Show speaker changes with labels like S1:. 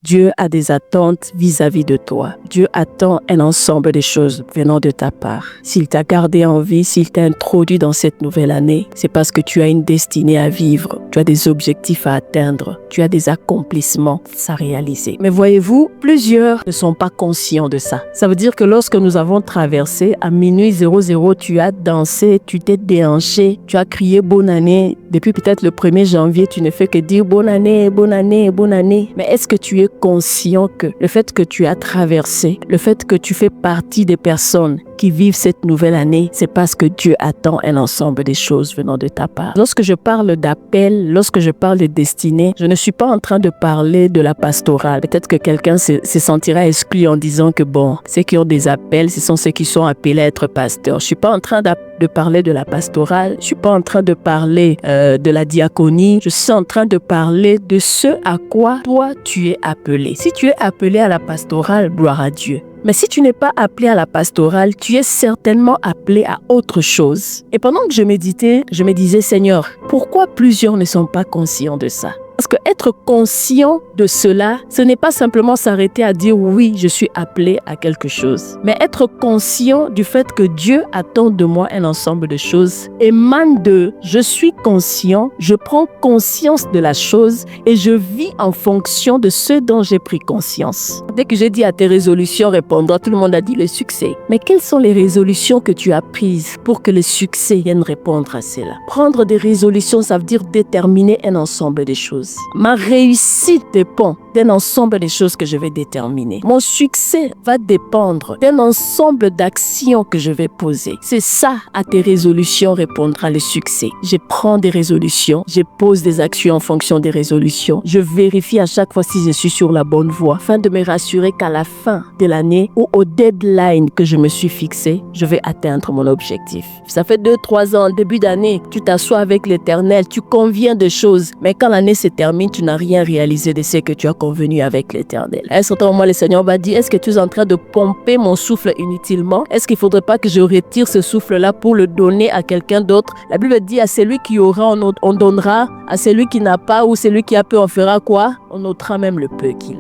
S1: Dieu a des attentes vis-à-vis de toi. Dieu attend un ensemble de choses venant de ta part. S'il t'a gardé en vie, s'il t'a introduit dans cette nouvelle année, c'est parce que tu as une destinée à vivre. Tu as des objectifs à atteindre. Tu as des accomplissements à réaliser. Mais voyez-vous, plusieurs ne sont pas conscients de ça. Ça veut dire que lorsque nous avons traversé, à minuit 00, tu as dansé, tu t'es déhanché, tu as crié bonne année. Depuis peut-être le 1er janvier, tu ne fais que dire bonne année, bonne année, bonne année. Mais est-ce que tu es conscient que le fait que tu as traversé, le fait que tu fais partie des personnes qui vivent cette nouvelle année, c'est parce que Dieu attend un ensemble des choses venant de ta part. Lorsque je parle d'appel, lorsque je parle de destinée, je ne suis pas en train de parler de la pastorale. Peut-être que quelqu'un se sentira exclu en disant que bon, ceux qui ont des appels, ce sont ceux qui sont appelés à être pasteurs. Je suis pas en train de parler de la pastorale, je suis pas en train de parler de la diaconie, je suis en train de parler de ce à quoi toi tu es appelé. Si tu es appelé à la pastorale, gloire à Dieu. Mais si tu n'es pas appelé à la pastorale, tu es certainement appelé à autre chose. Et pendant que je méditais, je me disais, Seigneur, pourquoi plusieurs ne sont pas conscients de ça? Parce que être conscient de cela, ce n'est pas simplement s'arrêter à dire oui, je suis appelé à quelque chose. Mais être conscient du fait que Dieu attend de moi un ensemble de choses émane de je suis conscient, je prends conscience de la chose et je vis en fonction de ce dont j'ai pris conscience. Dès que j'ai dit à tes résolutions répondre, tout le monde a dit le succès. Mais quelles sont les résolutions que tu as prises pour que le succès vienne répondre à cela? Prendre des résolutions, ça veut dire déterminer un ensemble de choses. Ma réussite dépend d'un ensemble de choses que je vais déterminer. Mon succès va dépendre d'un ensemble d'actions que je vais poser. C'est ça, à tes résolutions répondra le succès. Je prends des résolutions, je pose des actions en fonction des résolutions. Je vérifie à chaque fois si je suis sur la bonne voie afin de me rassurer qu'à la fin de l'année ou au deadline que je me suis fixé, je vais atteindre mon objectif. Ça fait 2-3 ans, début d'année, tu t'assois avec l'Éternel, tu conviens de choses, mais quand l'année se termine, tu n'as rien réalisé de ce que tu as convenu avec l'Éternel. À un certain moment, le Seigneur va dire, est-ce que tu es en train de pomper mon souffle inutilement? Est-ce qu'il ne faudrait pas que je retire ce souffle-là pour le donner à quelqu'un d'autre? La Bible dit, à celui qui aura, on donnera, à celui qui n'a pas ou celui qui a peu, on fera quoi? On ôtera même le peu qu'il a.